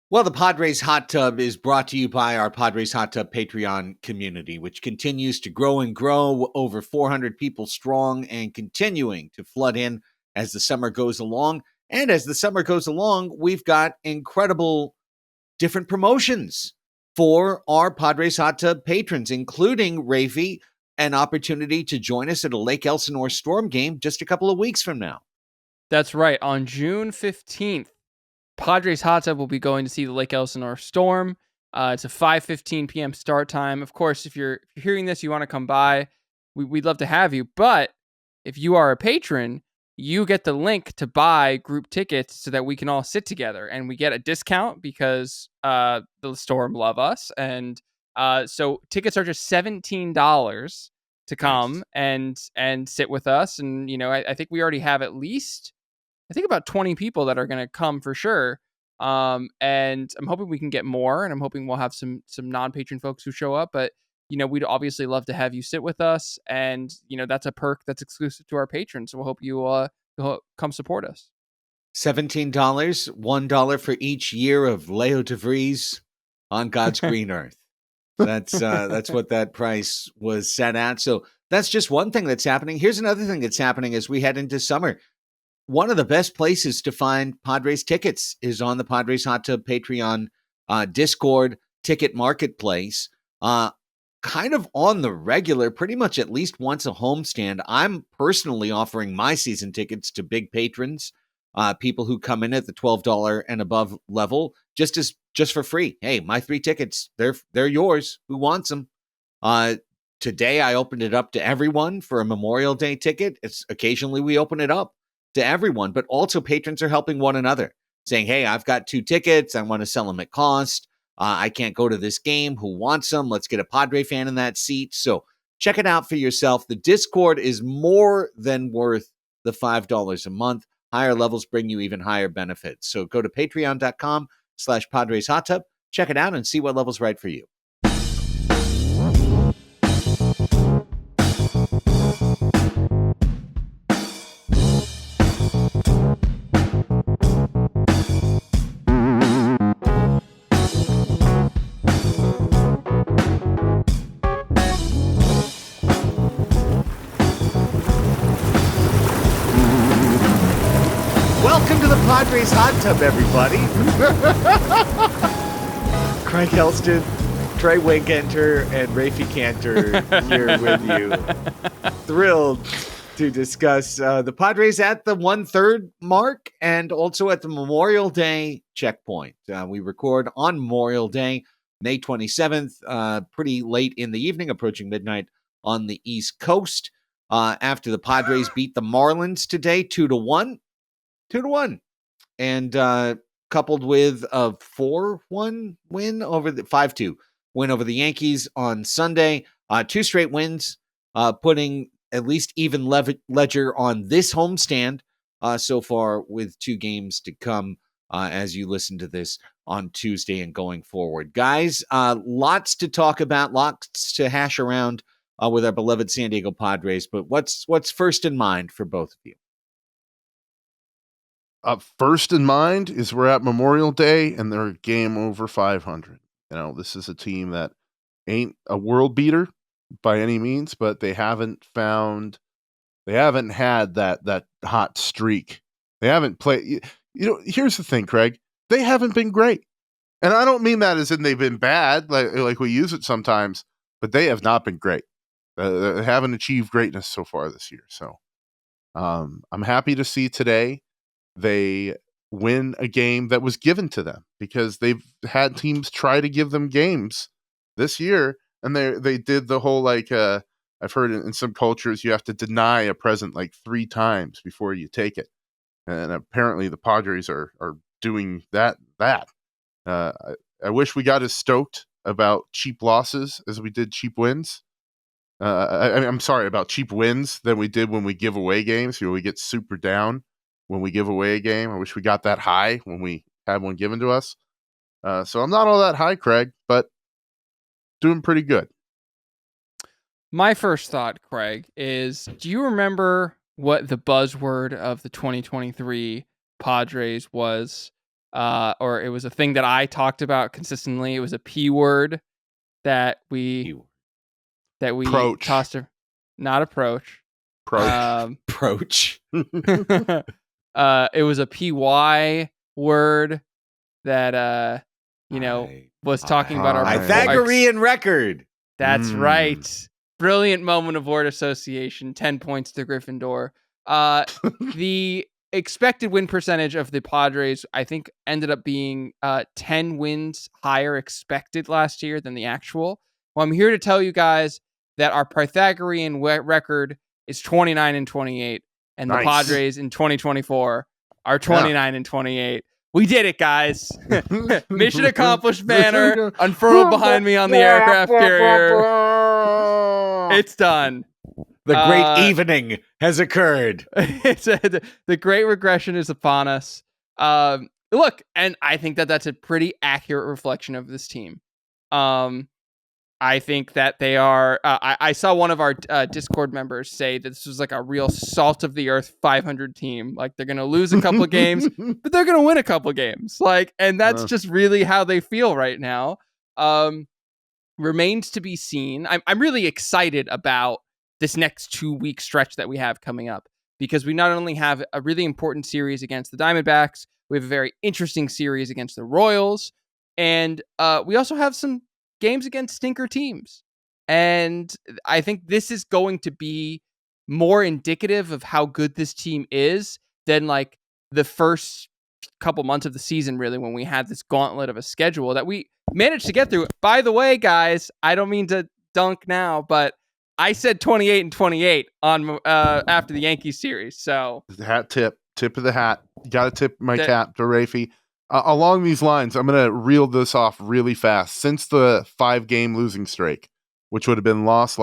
Well, the Padres Hot Tub is brought to you by our Padres Hot Tub Patreon community, which continues to grow and grow, over 400 people strong and continuing to flood in as the summer goes along. And as the summer goes along, we've got incredible different promotions for our Padres Hot Tub patrons, including Raphie, an opportunity to join us at a Lake Elsinore Storm game just a couple of weeks from now. That's right. On June 15th, Padres Hot Tub will be going to see the Lake Elsinore Storm. It's a 5:15 p.m. start time. Of course, if you're hearing this, you want to come by, we'd love to have you. But if you are a patron, you get the link to buy group tickets so that we can all sit together, and we get a discount because the Storm love us. And so tickets are just $17 to come and sit with us. And I think we already have at least, I think, about 20 people that are going to come for sure. And I'm hoping we can get more, and I'm hoping we'll have some non-patron folks who show up. But we'd obviously love to have you sit with us, and that's a perk that's exclusive to our patrons. So we'll hope you'll come support us. $17, $1 for each year of Leo DeVries on God's green earth. That's what that price was set at. So that's just one thing that's happening. Here's another thing that's happening as we head into summer. One of the best places to find Padres tickets is on the Padres Hot Tub Patreon Discord ticket marketplace. Kind of on the regular, pretty much at least once a homestand. I'm personally offering my season tickets to big patrons, people who come in at the $12 and above level, just for free. Hey, my 3 tickets, they're yours. Who wants them? Today I opened it up to everyone for a Memorial Day ticket. It's occasionally we open it up to everyone, but also patrons are helping one another, saying, hey, I've got 2 tickets. I want to sell them at cost. I can't go to this game. Who wants them? Let's get a Padre fan in that seat. So check it out for yourself. The Discord is more than worth the $5 a month. Higher levels bring you even higher benefits. So go to patreon.com/Padres Hot Tub. Check it out and see what level's right for you. Welcome to the Padres Hot Tub, everybody. Craig Elsten, Trey Winkentor, and Raphie Cantor here with you. Thrilled to discuss the Padres at the 1/3 mark and also at the Memorial Day checkpoint. We record on Memorial Day, May 27th, pretty late in the evening, approaching midnight on the East Coast. After the Padres beat the Marlins today, 2-1. 2-1, and coupled with a 4-1 win over the 5-2 win over the Yankees on Sunday. 2 straight wins, putting at least even ledger on this homestand so far, with 2 games to come as you listen to this on Tuesday and going forward. Guys, lots to talk about, lots to hash around with our beloved San Diego Padres. But what's first in mind for both of you? First in mind is we're at Memorial Day and they're a game over 500. This is a team that ain't a world beater by any means, but they haven't had that hot streak. They haven't played. Here's the thing, Craig. They haven't been great. And I don't mean that as in they've been bad, like we use it sometimes, but they have not been great. They haven't achieved greatness so far this year. So I'm happy to see today they win a game that was given to them, because they've had teams try to give them games this year, and they did the whole I've heard in some cultures you have to deny a present 3 times before you take it, and apparently the Padres are doing that. I wish we got as stoked about cheap losses as we did cheap wins. I'm sorry, about cheap wins than we did when we give away games. We get super down when we give away a game. I wish we got that high when we had one given to us. So I'm not all that high, Craig, but doing pretty good. My first thought, Craig, is, do you remember what the buzzword of the 2023 Padres was or it was a thing that I talked about consistently. It was a P word that we Proach. tossed her. Not approach. Approach. It was a PY word that was talking about our Pythagorean record. That's right. Brilliant moment of word association. 10 points to Gryffindor. The expected win percentage of the Padres, I think, ended up being 10 wins higher expected last year than the actual. Well, I'm here to tell you guys that our Pythagorean record is 29-28, and the Padres in 2024 are 29-28. We did it, guys. Mission accomplished banner unfurled behind me on the aircraft carrier. It's done. The great evening has occurred. The great regression is upon us. Look, and I think that that's a pretty accurate reflection of this team. I think that they are. I saw one of our Discord members say that this was like a real salt of the earth 500 team. Like they're going to lose a couple of games, but they're going to win a couple of games. Like, and that's just really how they feel right now. Remains to be seen. I'm really excited about this next 2-week stretch that we have coming up, because we not only have a really important series against the Diamondbacks, we have a very interesting series against the Royals, and we also have some games against stinker teams. And I think this is going to be more indicative of how good this team is than like the first couple months of the season, really, when we had this gauntlet of a schedule that we managed to get through. By the way, guys, I don't mean to dunk now, but I said 28-28 on after the Yankees series. So the hat tip of the hat. You got to tip my cap to Raphie. Along these lines, I'm going to reel this off really fast. Since the 5-game losing streak, which would have been loss,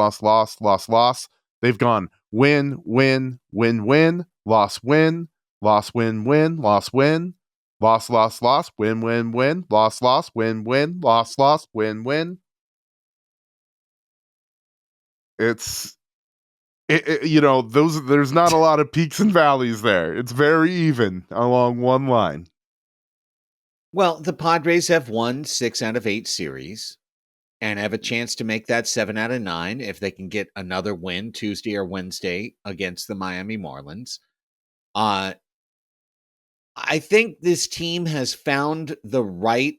they've gone win, win, win, win, loss, win, loss, win, win, loss, win, loss, win, win, win, loss, win, win, loss, win, win. There's not a lot of peaks and valleys there. It's very even along one line. Well, the Padres have won 6 out of 8 series and have a chance to make that 7 out of 9 if they can get another win Tuesday or Wednesday against the Miami Marlins. I think this team has found the right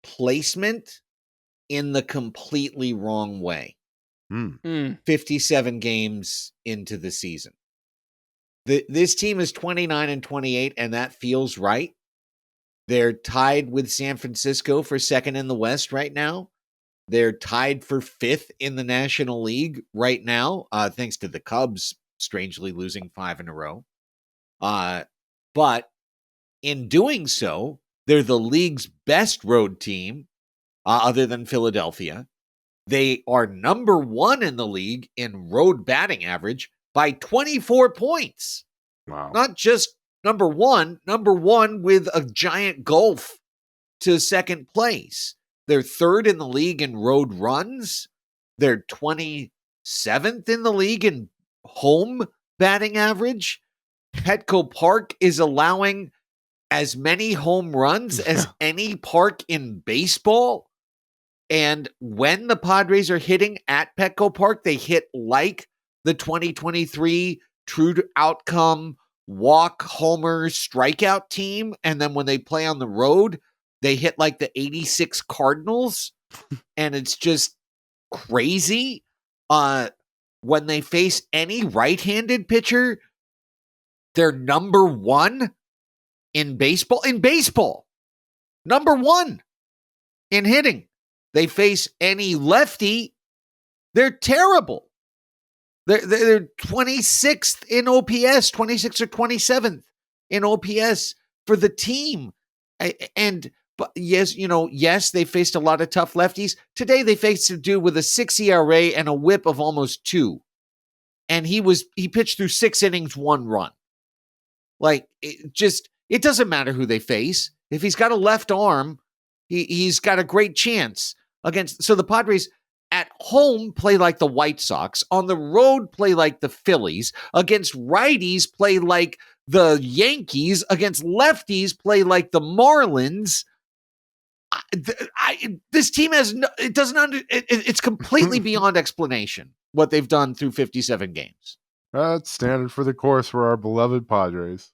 placement in the completely wrong way. 57 games into the season. This team is 29-28, and that feels right. They're tied with San Francisco for second in the West right now. They're tied for 5th in the National League right now, thanks to the Cubs strangely losing 5 in a row. But in doing so, they're the league's best road team, other than Philadelphia. They are number 1 in the league in road batting average by 24 points. Wow. Not just number one with a giant gulf to second place. They're 3rd in the league in road runs. They're 27th in the league in home batting average. Petco Park is allowing as many home runs as any park in baseball. And when the Padres are hitting at Petco Park, they hit like the 2023 true outcome walk, homer, strikeout team. And then when they play on the road, they hit like the 86 Cardinals. And it's just crazy. When they face any right-handed pitcher, they're number 1 in baseball. Number 1 in hitting. They face any lefty, they're terrible. They're 26th in OPS, 26th or 27th in OPS for the team. But yes, they faced a lot of tough lefties. Today they faced a dude with a 6 ERA and a whip of almost 2. And he pitched through 6 innings, 1 run. Like, it doesn't matter who they face. If he's got a left arm, he's got a great chance against. So the Padres at home play like the White Sox. On the road, play like the Phillies. Against righties, play like the Yankees against lefties play like the Marlins. This team has it doesn't it's completely beyond explanation what they've done through 57 games. That's standard for the course for our beloved Padres.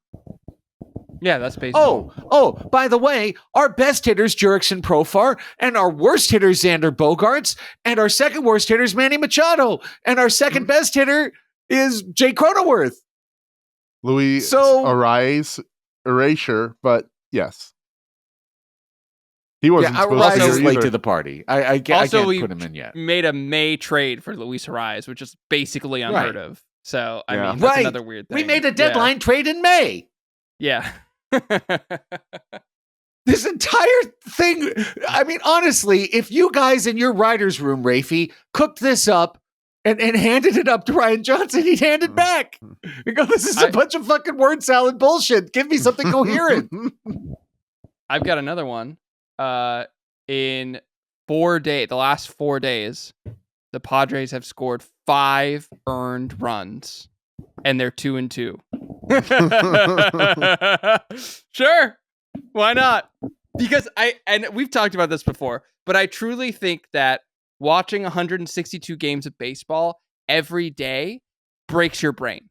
Yeah, that's baseball. Oh, by the way, our best hitter's Jurickson Profar, and our worst hitter Xander Bogaerts, and our second worst hitter is Manny Machado, and our second best hitter is Jay Cronenworth. Luis Arraez erasure, but yes. He wasn't supposed to Arraez be late to the party. I can't put him in yet. Made a May trade for Luis Arraez, which is basically unheard of. So, I mean, that's another weird thing. We made a deadline trade in May. Yeah. This entire thing, I mean, honestly, if you guys in your writer's room, Raphie, cooked this up and handed it up to Ryan Johnson, he'd hand it back. You go, this is a bunch of fucking word salad bullshit. Give me something coherent. I've got another one. In the last 4 days, the Padres have scored 5 earned runs, and they're 2-2. Sure. Why not? Because and we've talked about this before, but I truly think that watching 162 games of baseball every day breaks your brain.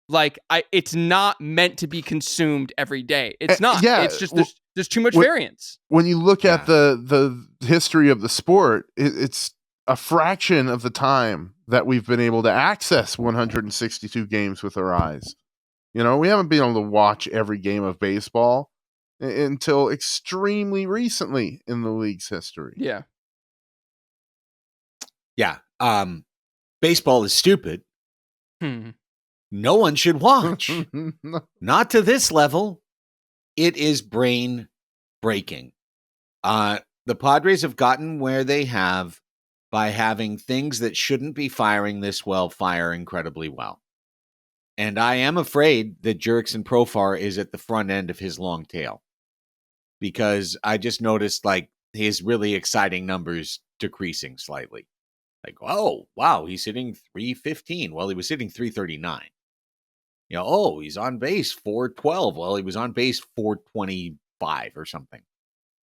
Like, it's not meant to be consumed every day. It's not. Yeah, it's just there's too much variance. When you look at the history of the sport, it's a fraction of the time that we've been able to access 162 games with our eyes. You know, we haven't been able to watch every game of baseball until extremely recently in the league's history. Yeah. Yeah. Baseball is stupid. No one should watch. Not to this level. It is brain breaking. The Padres have gotten where they have by having things that shouldn't be firing this well fire incredibly well. And I am afraid that Jurickson Profar is at the front end of his long tail, because I just noticed like his really exciting numbers decreasing slightly. Like, oh, wow, he's hitting 315. Well, he was hitting 339. You know, oh, he's on base 412. Well, he was on base 425 or something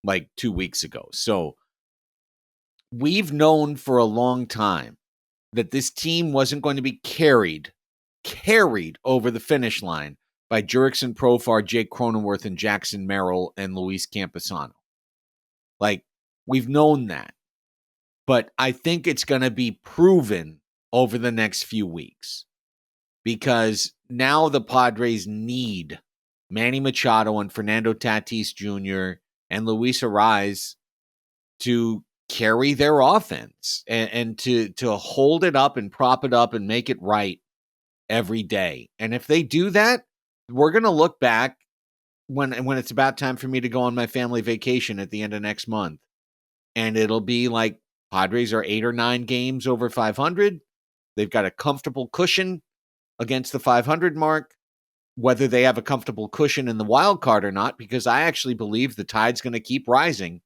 like 2 weeks ago. So we've known for a long time that this team wasn't going to be carried over the finish line by Jurickson Profar, Jake Cronenworth, and Jackson Merrill, and Luis Campusano. Like, we've known that. But I think it's going to be proven over the next few weeks, because now the Padres need Manny Machado and Fernando Tatis Jr. and Luis Arraez to carry their offense and to hold it up and prop it up and make it right every day. And if they do that, we're going to look back when it's about time for me to go on my family vacation at the end of next month, and it'll be like Padres are 8 or 9 games over 500. They've got a comfortable cushion against the 500 mark, whether they have a comfortable cushion in the wild card or not, because I actually believe the tide's going to keep rising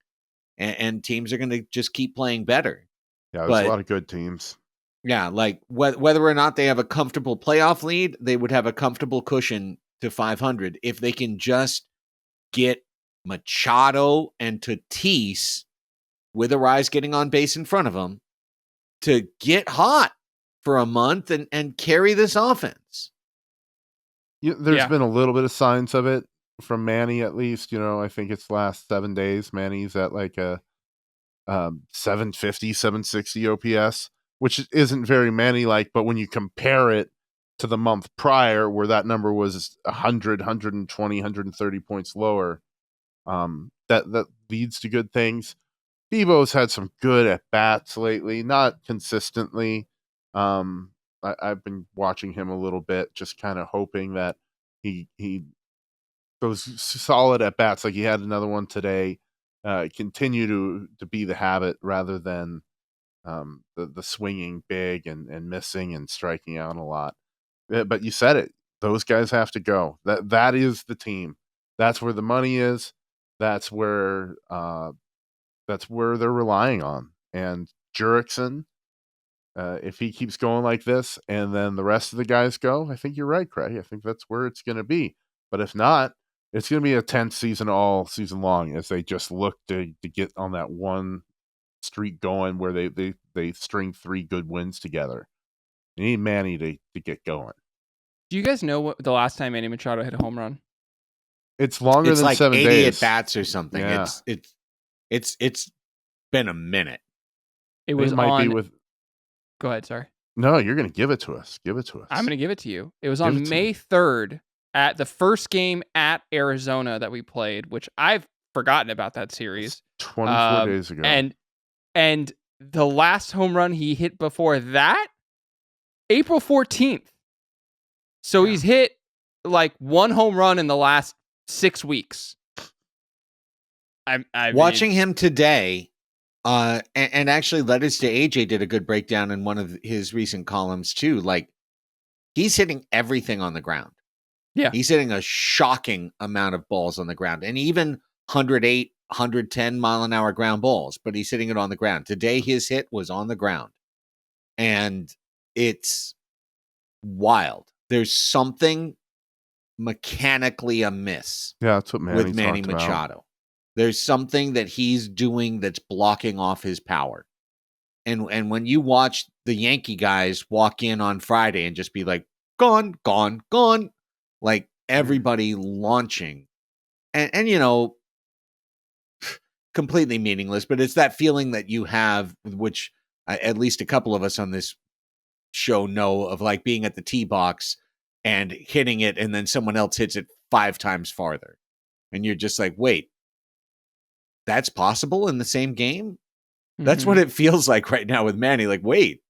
and teams are going to just keep playing better. Yeah, there's a lot of good teams. Yeah, like whether or not they have a comfortable playoff lead, they would have a comfortable cushion to 500 if they can just get Machado and Tatis, with Arraez getting on base in front of them, to get hot for a month and carry this offense. There's been a little bit of signs of it from Manny, at least. You know, I think it's last 7 days. Manny's at like a 750, 760 OPS, which isn't very Manny-like, but when you compare it to the month prior, where that number was 100, 120, 130 points lower, that leads to good things. Bebo's had some good at-bats lately, not consistently. I've been watching him a little bit, just kind of hoping that he those solid at-bats, like he had another one today, continue to be the habit rather than the swinging big and missing and striking out a lot. But you said it. Those guys have to go. That is the team. That's where the money is. That's where they're relying on. And Jurickson, if he keeps going like this, and then the rest of the guys go, I think you're right, Craig. I think that's where it's going to be. But if not, it's going to be a tense season all season long as they just look to get on that one streak going where they string 3 good wins together. You need Manny to get going. Do you guys know what the last time Manny Machado hit a home run? It's longer It's than like 7 80 days. at bats or something. Yeah. It's been a minute. It was might on. be with. Go ahead. Sorry. No, you're going to give it to us. Give it to us. I'm going to give it to you. It was Give on it to May me. 3rd at the first game at Arizona that we played, which I've forgotten about that series. 24 days ago. And the last home run he hit before that, April 14th. So he's hit like 1 home run in the last 6 weeks. I Watching him today, and actually Letters to AJ did a good breakdown in one of his recent columns too. Like, he's hitting everything on the ground. Yeah. He's hitting a shocking amount of balls on the ground, and even 108, 110 mile an hour ground balls, but he's hitting it on the ground. Today, his hit was on the ground, and it's wild. There's something mechanically amiss Yeah, that's what with Manny Machado. There's something that he's doing that's blocking off his power. And when you watch the Yankee guys walk in on Friday and just be like, gone, gone, gone, like everybody launching and you know, completely meaningless, but it's that feeling that you have, which at least a couple of us on this show know of, like being at the tee box and hitting it and then someone else hits it 5 times farther. And you're just like, wait, that's possible in the same game? That's what it feels like right now with Manny. Like, wait,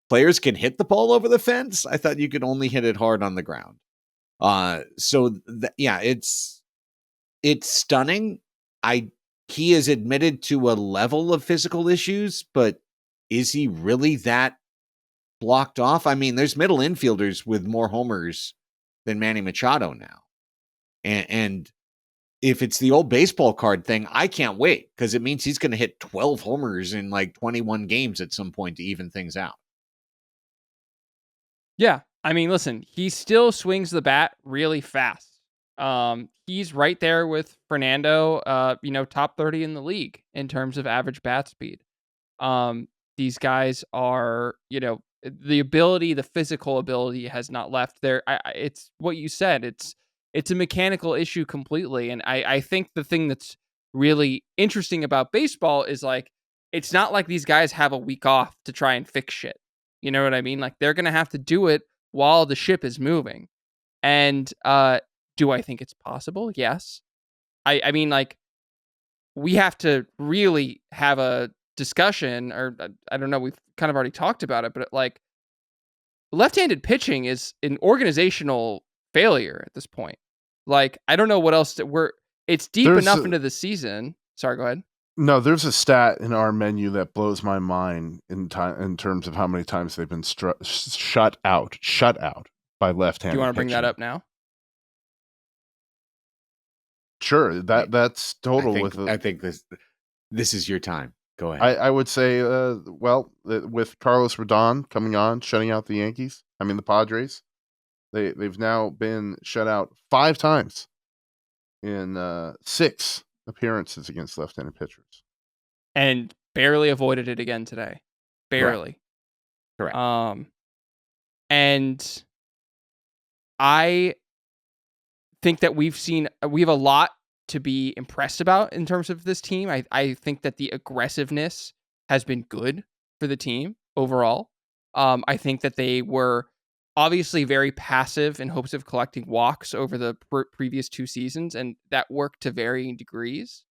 players can hit the ball over the fence? I thought you could only hit it hard on the ground. It's stunning. He is admitted to a level of physical issues, but is he really that blocked off? I mean, there's middle infielders with more homers than Manny Machado now. And if it's the old baseball card thing, I can't wait because it means he's going to hit 12 homers in like 21 games at some point to even things out. Yeah. I mean, listen, he still swings the bat really fast. He's right there with Fernando, top 30 in the league in terms of average bat speed. These guys are, the physical ability has not left there. It's what you said. It's a mechanical issue completely. And I think the thing that's really interesting about baseball is like, it's not like these guys have a week off to try and fix shit. You know what I mean? Like, they're going to have to do it while the ship is moving. And, do I think it's possible? Yes. I mean, like, we have to really have a discussion, or I don't know, we've kind of already talked about it, but like, left-handed pitching is an organizational failure at this point. Like, I don't know what else it's deep enough into the season. Sorry, go ahead. No, there's a stat in our menu that blows my mind in terms of how many times they've been shut out by left-handed. Do you want to bring pitching. that up now? Sure, that's total. I think this is your time. Go ahead. I would say, with Carlos Rodon coming on, shutting out the Yankees. I mean the Padres. They've now been shut out 5 times in 6 appearances against left-handed pitchers, and barely avoided it again today. Barely. Correct. And I think that we have a lot to be impressed about in terms of this team. I think that the aggressiveness has been good for the team overall. I think that they were obviously very passive in hopes of collecting walks over the previous 2 seasons, and that worked to varying degrees.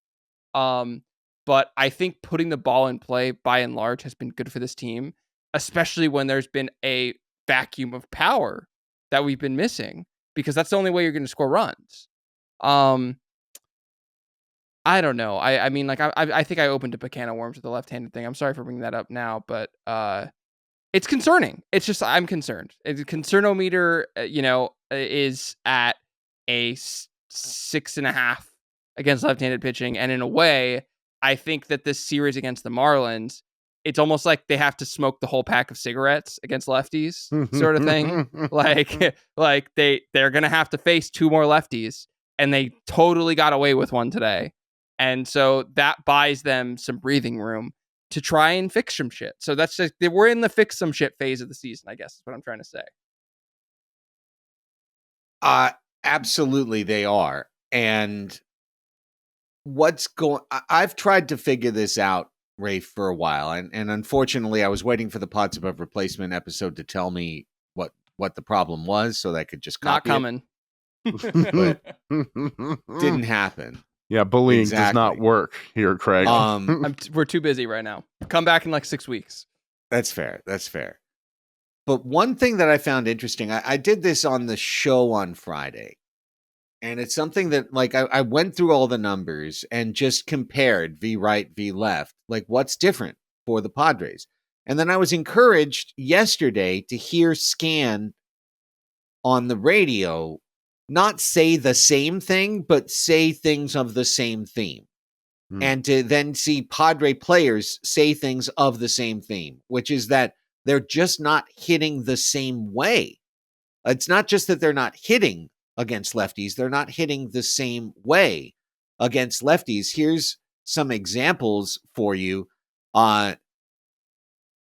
But I think putting the ball in play by and large has been good for this team, especially when there's been a vacuum of power that we've been missing, because that's the only way you're going to score runs. I don't know. I mean, like, I think I opened up a can of worms with the left-handed thing. I'm sorry for bringing that up now, but it's concerning. It's just, I'm concerned. The concernometer, is at a 6.5 against left-handed pitching. And in a way, I think that this series against the Marlins it's almost like they have to smoke the whole pack of cigarettes against lefties, sort of thing. like they're gonna have to face 2 more lefties, and they totally got away with one today. And so that buys them some breathing room to try and fix some shit. So that's just, we're in the fix some shit phase of the season, I guess is what I'm trying to say. Absolutely they are. And I've tried to figure this out, Rafe, for a while. And unfortunately, I was waiting for the Pods Above Replacement episode to tell me what the problem was so that I could just copy Not coming. But didn't happen. Yeah, bullying does not work here, Craig. We're too busy right now. Come back in like 6 weeks. That's fair. But one thing that I found interesting, I did this on the show on Friday. And it's something that, like, I went through all the numbers and just compared V right, V left, like what's different for the Padres. And then I was encouraged yesterday to hear Scan on the radio not say the same thing, but say things of the same theme. And to then see Padre players say things of the same theme, which is that they're just not hitting the same way. It's not just that they're not hitting against lefties, they're not hitting the same way against lefties. Here's some examples for you.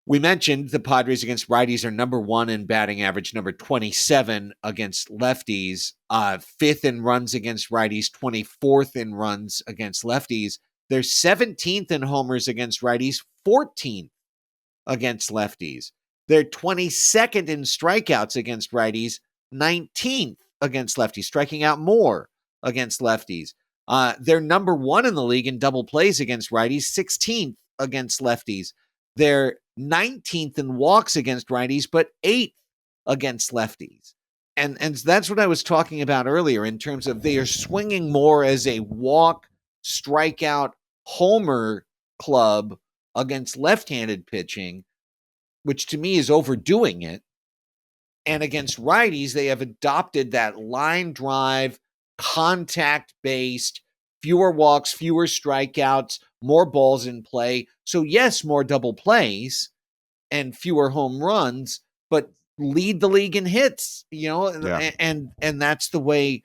We mentioned the Padres against righties are number 1 in batting average, number 27 against lefties, 5th in runs against righties, 24th in runs against lefties. They're 17th in homers against righties, 14th against lefties. They're 22nd in strikeouts against righties, 19th against lefties, striking out more against lefties. They're number 1 in the league in double plays against righties, 16th against lefties. They're 19th in walks against righties, but 8th against lefties. And that's what I was talking about earlier in terms of they are swinging more as a walk, strikeout, homer club against left-handed pitching, which to me is overdoing it. And against righties, they have adopted that line drive, contact-based, fewer walks, fewer strikeouts, more balls in play. So yes, more double plays and fewer home runs, but lead the league in hits, and that's the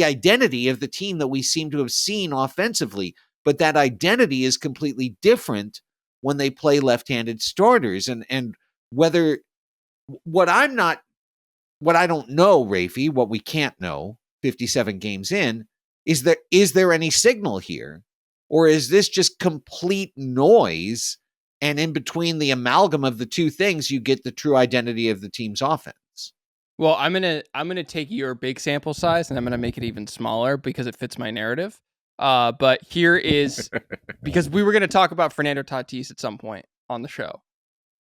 identity of the team that we seem to have seen offensively. But that identity is completely different when they play left-handed starters. And whether what I don't know, Raphie, what we can't know 57 games in, is there any signal here? Or is this just complete noise? And in between the amalgam of the two things, you get the true identity of the team's offense. Well, I'm gonna take your big sample size and I'm gonna make it even smaller because it fits my narrative. But here is because we were gonna talk about Fernando Tatis at some point on the show,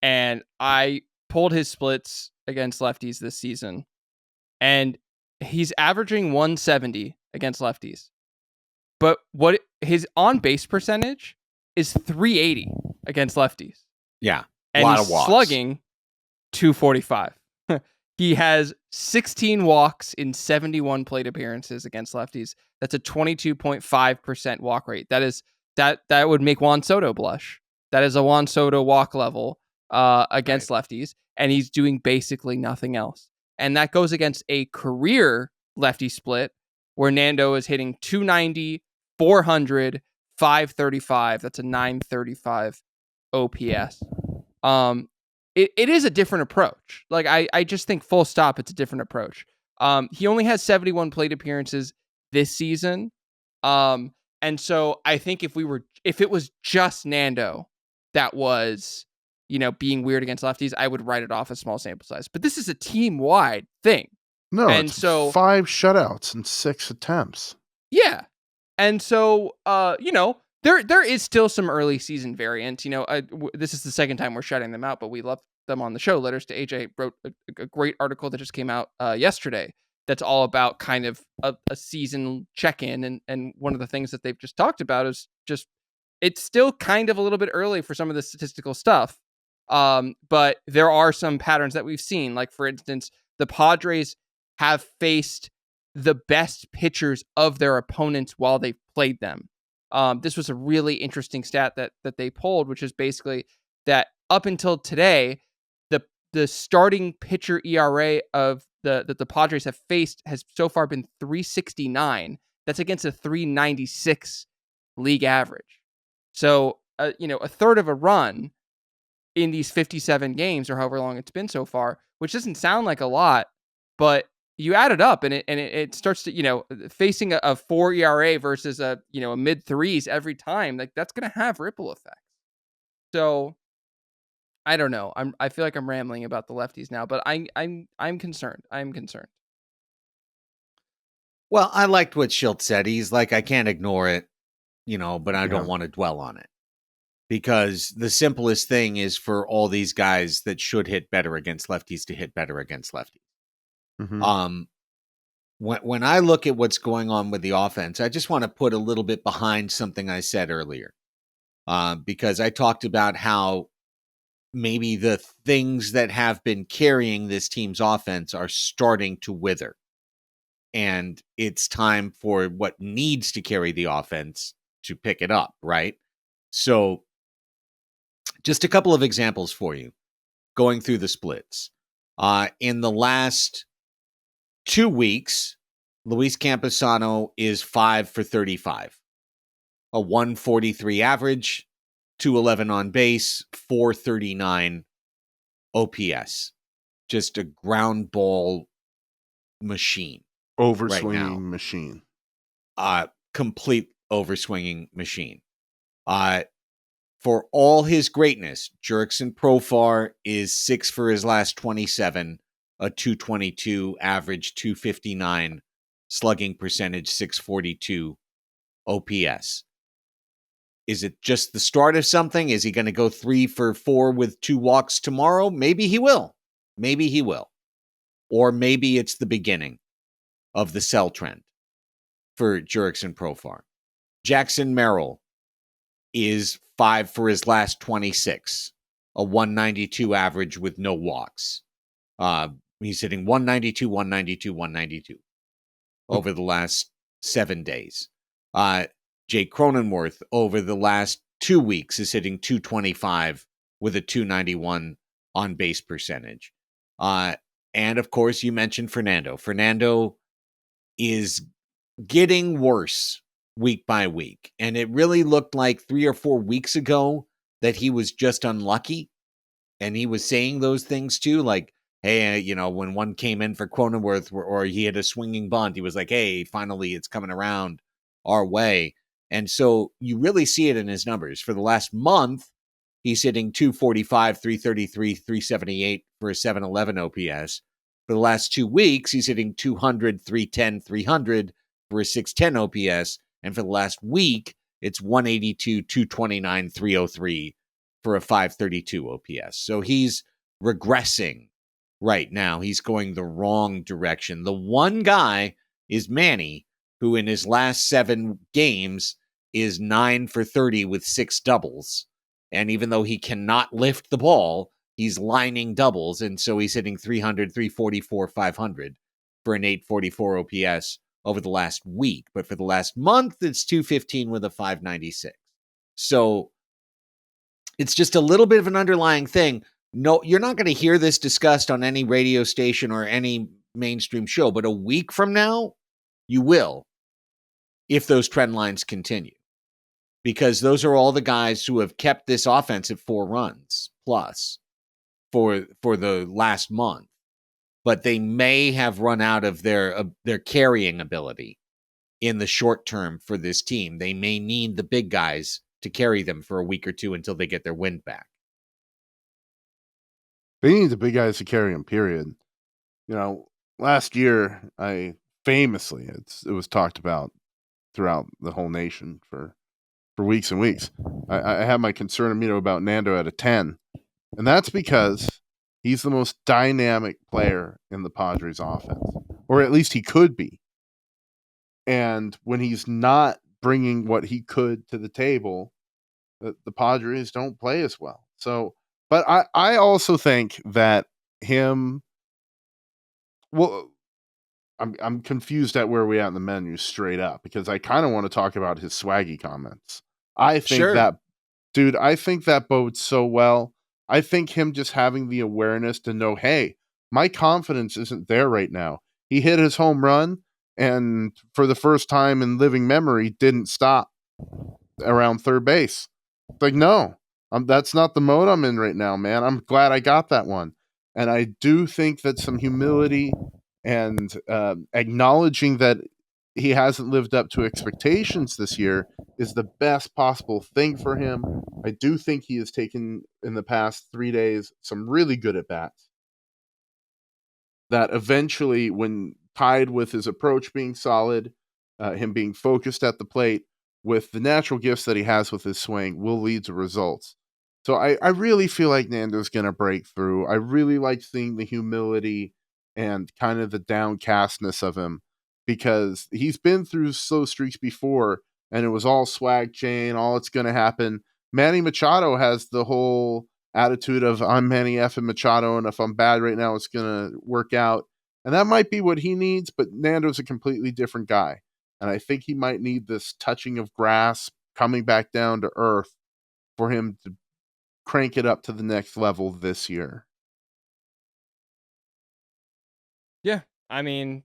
and I pulled his splits against lefties this season, and he's averaging 170 against lefties. But what his on base percentage is 380 against lefties. Yeah. And lot he's of walks. slugging 245. He has 16 walks in 71 plate appearances against lefties. That's a 22.5% walk rate. That would make Juan Soto blush. That is a Juan Soto walk level against lefties, and he's doing basically nothing else. And that goes against a career lefty split where Nando is hitting 290, 400, 535. That's a 935 OPS. It is a different approach. Like I just think full stop, it's a different approach. He only has 71 plate appearances this season. And so I think if it was just Nando that was, being weird against lefties, I would write it off as small sample size. But this is a team-wide thing. No, and it's so 5 shutouts and 6 attempts. Yeah. And so, there is still some early season variant. This is the second time we're shouting them out, but we love them on the show. Letters to AJ wrote a great article that just came out yesterday that's all about kind of a season check-in. And one of the things that they've just talked about is just it's still kind of a little bit early for some of the statistical stuff. But there are some patterns that we've seen. Like, for instance, the Padres have faced the best pitchers of their opponents while they've played them. This was a really interesting stat that they pulled, which is basically that up until today, the starting pitcher ERA of that the Padres have faced has so far been 3.69. That's against a 3.96 league average. So, a third of a run in these 57 games or however long it's been so far, which doesn't sound like a lot, but you add it up and it starts to, facing a 4 ERA versus a mid threes every time, like that's going to have ripple effects. So I don't know. I feel like I'm rambling about the lefties now, but I'm concerned. I'm concerned. Well, I liked what Schilt said. He's like, I can't ignore it, but I don't want to dwell on it. Because the simplest thing is for all these guys that should hit better against lefties to hit better against lefties. Mm-hmm. When I look at what's going on with the offense, I just want to put a little bit behind something I said earlier. Because I talked about how maybe the things that have been carrying this team's offense are starting to wither. And it's time for what needs to carry the offense to pick it up, right? So just a couple of examples for you going through the splits. In the last 2 weeks, Luis Camposano is 5 for 35, a 143 average, 211 on base, 439 OPS. Just a ground ball machine. Overswinging machine. Complete overswinging machine. For all his greatness, Jurickson Profar is 6 for his last 27, a 222 average, 259 slugging percentage, 642 OPS. Is it just the start of something? Is he going to go 3 for 4 with 2 walks tomorrow? Maybe he will. Maybe he will. Or maybe it's the beginning of the sell trend for Jurickson Profar. Jackson Merrill is 5 for his last 26, a 192 average with no walks. He's hitting 192, 192, 192 over the last 7 days. Jake Cronenworth over the last 2 weeks is hitting 225 with a 291 on base percentage. And of course, you mentioned Fernando. Fernando is getting worse week by week. And it really looked like 3 or 4 weeks ago that he was just unlucky. And he was saying those things too, like, hey, when one came in for Cronenworth or he had a swinging bunt, he was like, hey, finally it's coming around our way. And so you really see it in his numbers. For the last month, he's hitting 245, 333, 378 for a 711 OPS. For the last 2 weeks, he's hitting 200, 310, 300 for a 610 OPS. And for the last week, it's 182, 229, 303 for a 532 OPS. So he's regressing right now. He's going the wrong direction. The one guy is Manny, who in his last 7 games is 9 for 30 with 6 doubles. And even though he cannot lift the ball, he's lining doubles. And so he's hitting 300, 344, 500 for an 844 OPS over the last week. But for the last month, it's 215 with a 596. So it's just a little bit of an underlying thing. No, you're not going to hear this discussed on any radio station or any mainstream show, but a week from now, you will, if those trend lines continue. Because those are all the guys who have kept this offense at 4 runs plus for the last month. But they may have run out of their carrying ability in the short term for this team. They may need the big guys to carry them for a week or two until they get their wind back. They need the big guys to carry them, period. Last year, it was talked about throughout the whole nation for weeks and weeks. I have my concern, about Nando at a 10. And that's because he's the most dynamic player in the Padres offense. Or at least he could be. And when he's not bringing what he could to the table, the Padres don't play as well. So, but I also think that I'm confused at where we at in the menu straight up, because I kind of want to talk about his swaggy comments. I think Sure. I think that bodes so well I think him just having the awareness to know, hey, my confidence isn't there right now. He hit his home run, and for the first time in living memory, didn't stop around third base. It's like, no, that's not the mode I'm in right now, man. I'm glad I got that one. And I do think that some humility and acknowledging that he hasn't lived up to expectations this year is the best possible thing for him. I do think he has taken, in the past 3 days, some really good at bats that eventually, when tied with his approach being solid, him being focused at the plate, with the natural gifts that he has with his swing, will lead to results. So I really feel like Nando's going to break through. I really like seeing the humility and kind of the downcastness of him, because he's been through slow streaks before, and it was all swag chain, all it's going to happen. Manny Machado has the whole attitude of, I'm Manny effing Machado, and if I'm bad right now, it's going to work out. And that might be what he needs, but Nando's a completely different guy. And I think he might need this touching of grass, coming back down to earth, for him to crank it up to the next level this year. Yeah. I mean,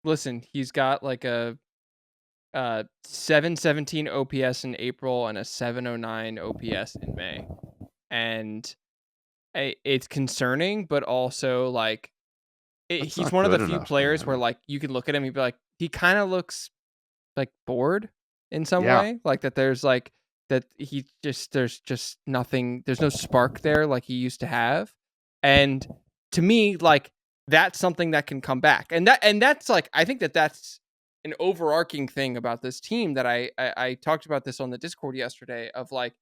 listen, he's got like a 717 OPS in April and a 709 OPS in May. And it's concerning, but also like he's one of the few players where like you can look at him and be like, he kind of looks like bored in some way, like that there's like that he just, there's just nothing, there's no spark there like he used to have. And to me, like that's something that can come back. And that's like, I think that's an overarching thing about this team that I talked about this on the Discord yesterday, of like,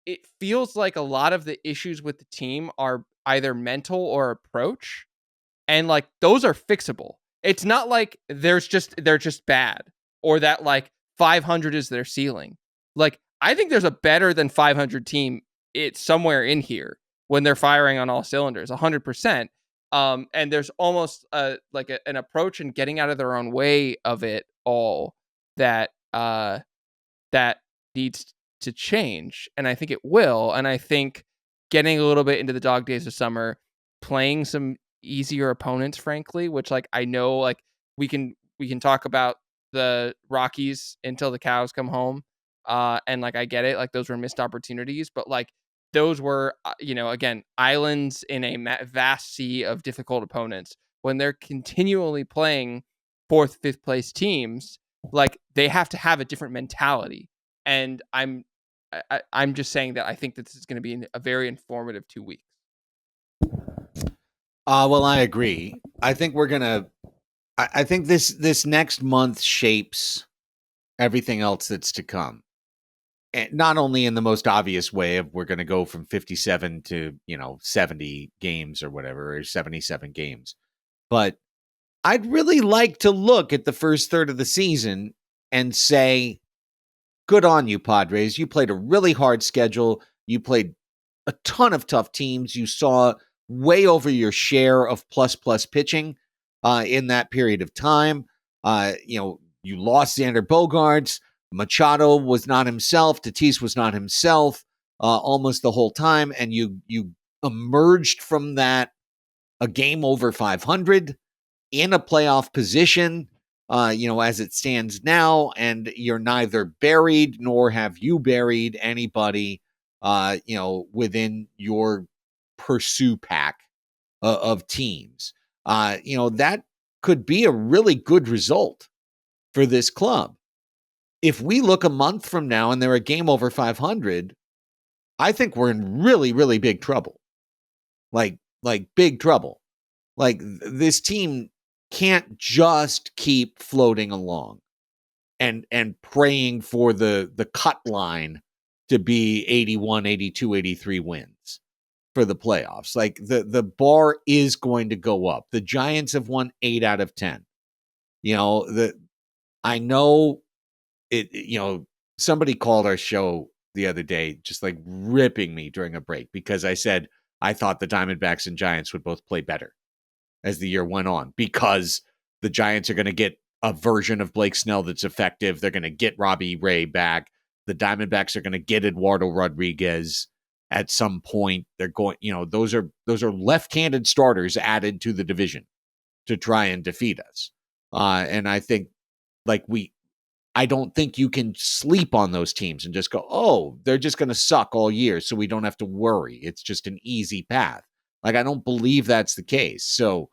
it feels like a lot of the issues with the team are either mental or approach. And like those are fixable. It's not like they're just bad, or that like 500 is their ceiling. Like I think there's a better than 500 team. It's somewhere in here when they're firing on all cylinders, 100%. And there's almost an approach and getting out of their own way of it all that that needs to change, and I think it will. And I think getting a little bit into the dog days of summer, playing some easier opponents, frankly, which like I know like we can talk about the Rockies until the cows come home, and like I get it, like those were missed opportunities, but like those were again, islands in a vast sea of difficult opponents. When they're continually playing 4th, 5th place teams, like they have to have a different mentality. And I'm just saying that I think that this is going to be a very informative 2 weeks. Well, I agree. I think we're gonna. I think this next month shapes everything else that's to come, and not only in the most obvious way of we're going to go from 57 to 70 games or whatever, or 77 games, but I'd really like to look at the first third of the season and say, good on you, Padres. You played a really hard schedule. You played a ton of tough teams. You saw way over your share of plus pitching in that period of time. You lost Xander Bogaerts. Machado was not himself. Tatis was not himself almost the whole time. And you emerged from that a game over 500 in a playoff position, as it stands now, and you're neither buried nor have you buried anybody, within your pursue pack of teams. That could be a really good result for this club. If we look a month from now and they're a game over 500, I think we're in really, really big trouble. Like big trouble. Like this team can't just keep floating along and praying for the cut line to be 81, 82, 83 wins for the playoffs. Like the bar is going to go up. The Giants have won 8 out of 10. I know it, somebody called our show the other day, just like ripping me during a break because I said I thought the Diamondbacks and Giants would both play better as the year went on, because the Giants are going to get a version of Blake Snell that's effective. They're going to get Robbie Ray back. The Diamondbacks are going to get Eduardo Rodriguez. at some point they're going, those are left-handed starters added to the division to try and defeat us. And I think I don't think you can sleep on those teams and just go, oh, they're just going to suck all year, so we don't have to worry. It's just an easy path. I don't believe that's the case. So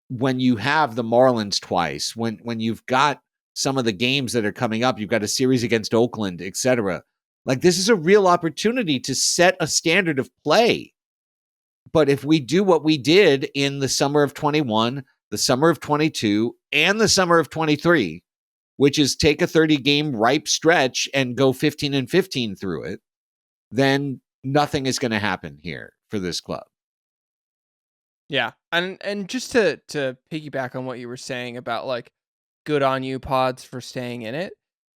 when you have the Marlins twice, when you've got some of the games that are coming up, you've got a series against Oakland, etc. This is a real opportunity to set a standard of play. But if we do what we did in the summer of 21, the summer of 22, and the summer of 23, which is take a 30-game ripe stretch and go 15-15 through it, then nothing is going to happen here for this club. Yeah. And just to piggyback on what you were saying about good on you, Pods, for staying in it.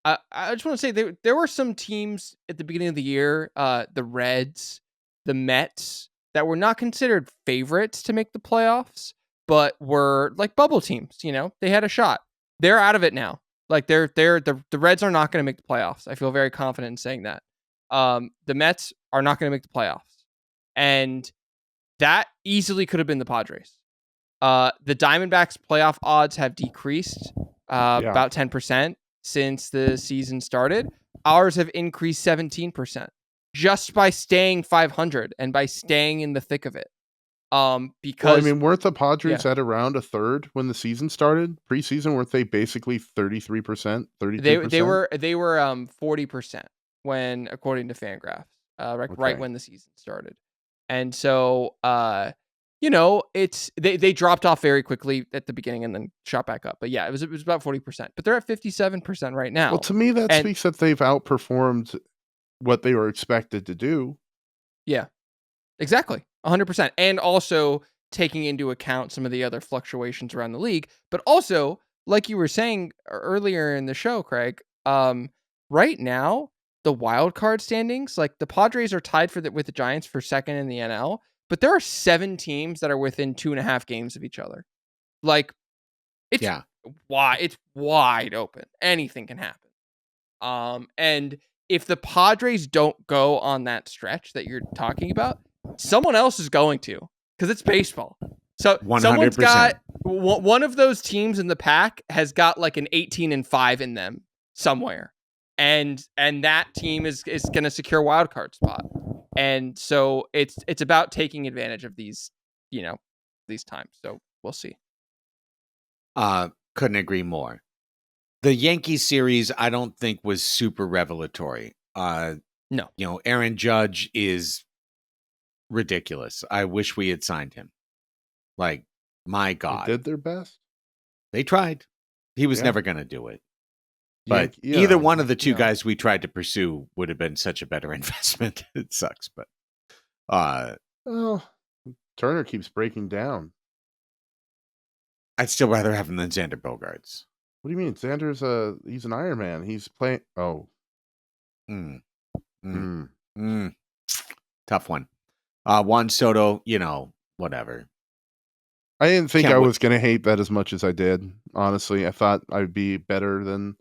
I just want to say there were some teams at the beginning of the year, the Reds, the Mets, that were not considered favorites to make the playoffs, but were bubble teams. They had a shot. They're out of it now. The Reds are not going to make the playoffs. I feel very confident in saying that. The Mets are not going to make the playoffs, and that easily could have been the Padres. The Diamondbacks playoff odds have decreased about 10% since the season started. Ours have increased 17% just by staying 500 and by staying in the thick of it. Because weren't the Padres at around a third when the season started? Preseason, weren't they basically 33%, 32%? They were 40% when, according to Fangraphs, right when the season started. And so, they dropped off very quickly at the beginning and then shot back up. But yeah, it was about 40%. But they're at 57% right now. Well, to me, that speaks that they've outperformed what they were expected to do. Yeah, exactly. 100%. And also taking into account some of the other fluctuations around the league. But also, like you were saying earlier in the show, Craig, right now, the wild card standings, the Padres are tied with the Giants for second in the NL, but there are 7 teams that are within 2.5 games of each other. It's wide open. Anything can happen. And if the Padres don't go on that stretch that you're talking about, someone else is going to, because it's baseball. So 100%. Someone's got one of those teams in the pack has got an 18-5 in them somewhere. And that team is going to secure a wild card spot. And so it's about taking advantage of these times. So we'll see. Couldn't agree more. The Yankees series, I don't think was super revelatory. No. Aaron Judge is ridiculous. I wish we had signed him. My God. They did their best. They tried. He was never going to do it. But either one of the two guys we tried to pursue would have been such a better investment. It sucks, but Turner keeps breaking down. I'd still rather have him than Xander Bogaerts. What do you mean? Xander's he's an Iron Man. He's playing. Oh, tough one. Juan Soto, whatever. I didn't think I was going to hate that as much as I did. Honestly, I thought I'd be better than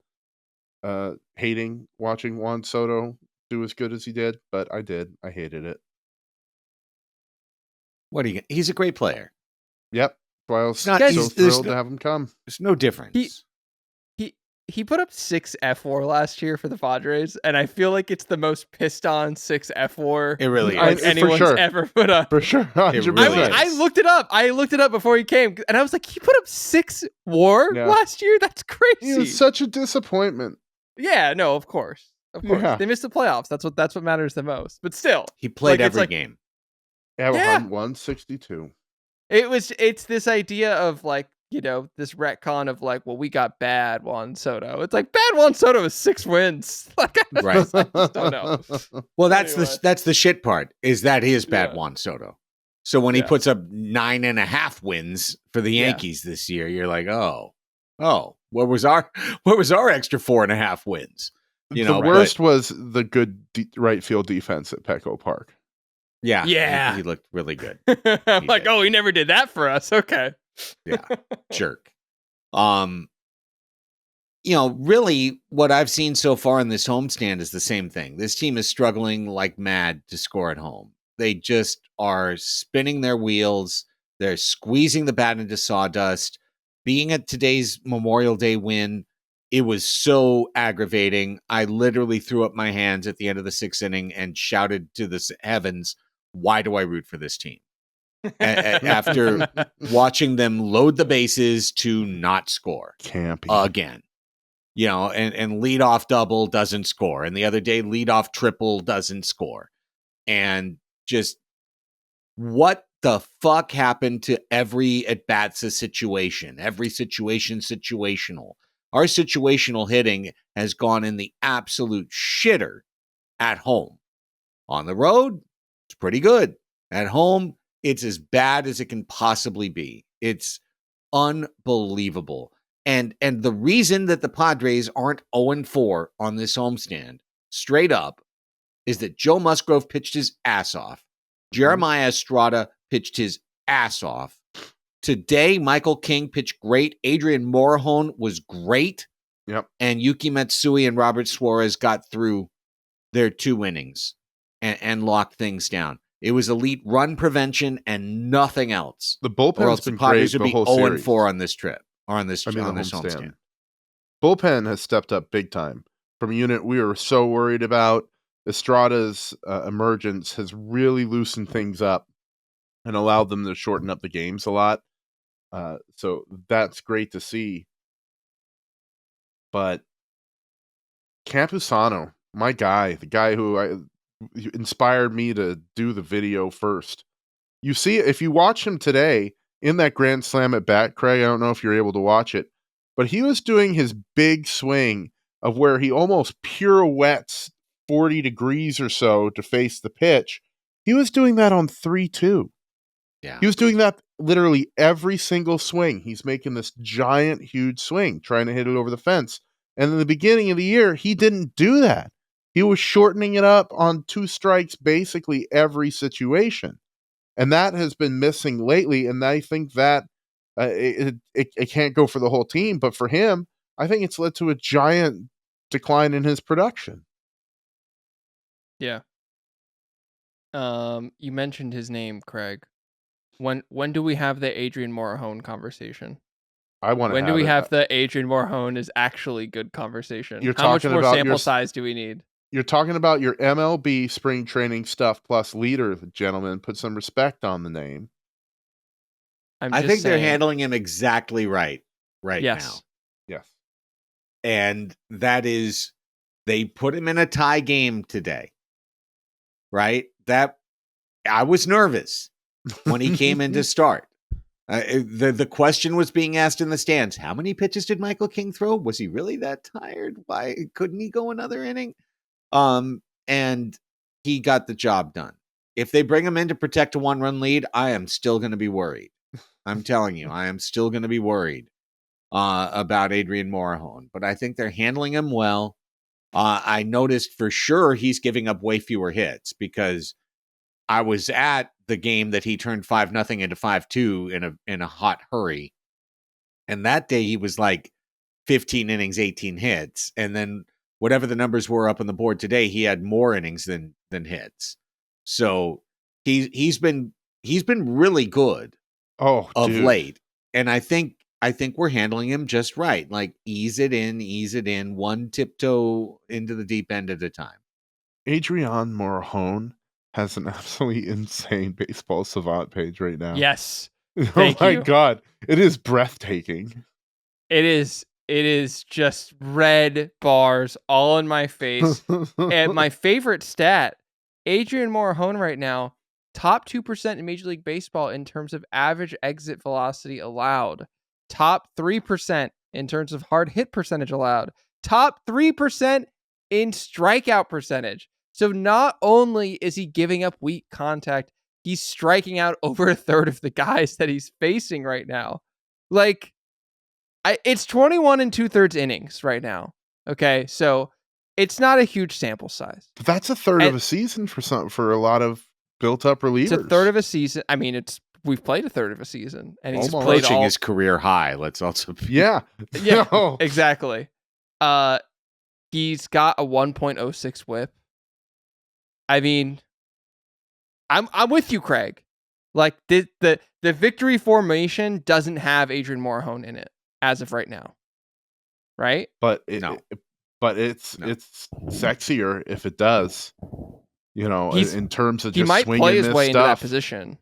hating watching Juan Soto do as good as he did, but I did. I hated it. What are you? He's a great player. Yep. That's why I was so thrilled to have him come. There's no difference. He put up 6 F4 last year for the Padres, and I feel like it's the most pissed on 6 F4 it really is. Anyone's ever put up. For sure. 100%. Really I looked it up. I looked it up before he came, and I was like, he put up 6 WAR last year? That's crazy. He was such a disappointment. Yeah, no, of course. Of course. Yeah. They missed the playoffs. That's what matters the most. But still. He played every game. Yeah, 162. It's this idea of this retcon of well, we got bad Juan Soto. It's bad Juan Soto is 6 wins. Right. I just don't know. Well, that's the shit part is that he is bad Juan Soto. So when he puts up 9.5 wins for the Yankees this year, you're like, oh, what was our extra 4.5 wins? The worst was the good right field defense at Petco Park. Yeah. He looked really good. I'm he never did that for us. Okay. Yeah. Jerk. really what I've seen so far in this homestand is the same thing. This team is struggling like mad to score at home. They just are spinning their wheels. They're squeezing the bat into sawdust. Being at today's Memorial Day win, it was so aggravating. I literally threw up my hands at the end of the 6th inning and shouted to the heavens, why do I root for this team? After watching them load the bases to not score. Campy. Again. And leadoff double doesn't score. And the other day, leadoff triple doesn't score. And just what the fuck happened to every at-bats a situation? Every situation situational. Our situational hitting has gone in the absolute shitter at home. On the road, it's pretty good. At home, it's as bad as it can possibly be. It's unbelievable. And the reason that the Padres aren't 0-4 on this homestand, straight up, is that Joe Musgrove pitched his ass off. Jeremiah Estrada pitched his ass off. Today, Michael King pitched great. Adrian Morejon was great. Yep. And Yuki Matsui and Robert Suarez got through their 2 innings and locked things down. It was elite run prevention and nothing else. The bullpen's been great the whole series. 0-4 on this trip. Or on this homestand. Bullpen has stepped up big time. From a unit we were so worried about, Estrada's emergence has really loosened things up and allowed them to shorten up the games a lot. So that's great to see. But Campusano, my guy, the guy who inspired me to do the video first. You see, if you watch him today in that grand slam at bat, Craig, I don't know if you're able to watch it, but he was doing his big swing of where he almost pirouettes 40 degrees or so to face the pitch. He was doing that on 3-2. Yeah. He was doing that literally every single swing. He's making this giant, huge swing, trying to hit it over the fence. And in the beginning of the year, he didn't do that. He was shortening it up on 2 strikes basically every situation. And that has been missing lately. And I think that it can't go for the whole team. But for him, I think it's led to a giant decline in his production. Yeah. You mentioned his name, Craig. When do we have the Adrian Morejon conversation? I want to. When do we have the Adrian Morejon is actually good conversation? You're How much talking more about sample size do we need? You're talking about your MLB spring training stuff plus leader, gentlemen. Put some respect on the name. I think they're handling him exactly right now. Yes. And that is, they put him in a tie game today, right? That I was nervous when he came in to start. The question was being asked in the stands, how many pitches did Michael King throw? Was he really that tired? Why couldn't he go another inning? And he got the job done. If they bring him in to protect a 1-run lead, I am still going to be worried. I'm telling you, I am still going to be worried about Adrian Morejon. But I think they're handling him well. I noticed for sure he's giving up way fewer hits because I was at the game that he turned 5-0 into 5-2 in a hot hurry. And that day he was like 15 innings, 18 hits. And then whatever the numbers were up on the board today, he had more innings than hits. So he's been really good of late. And I think we're handling him just right. Like ease it in, one tiptoe into the deep end at a time. Adrian Morejon has an absolutely insane Baseball Savant page right now. Yes. Oh my God. It is breathtaking. It is just red bars all in my face. And my favorite stat, Adrian Morejon right now, top 2% in Major League Baseball in terms of average exit velocity allowed. Top 3% in terms of hard hit percentage allowed. Top 3% in strikeout percentage. So not only is he giving up weak contact, he's striking out over a third of the guys that he's facing right now. Like, it's 21 2/3 innings right now. Okay, so it's not a huge sample size. But that's a third of a season for a lot of built-up relievers. It's a third of a season. I mean, we've played a third of a season, and he's approaching his career high. Let's also yeah. Exactly. He's got a 1.06 whip. I mean, I'm with you, Craig. Like the victory formation doesn't have Adrian Morejon in it as of right now, right? But No. it's sexier if it does. In terms of he just might swinging play his this way into that stuff. position.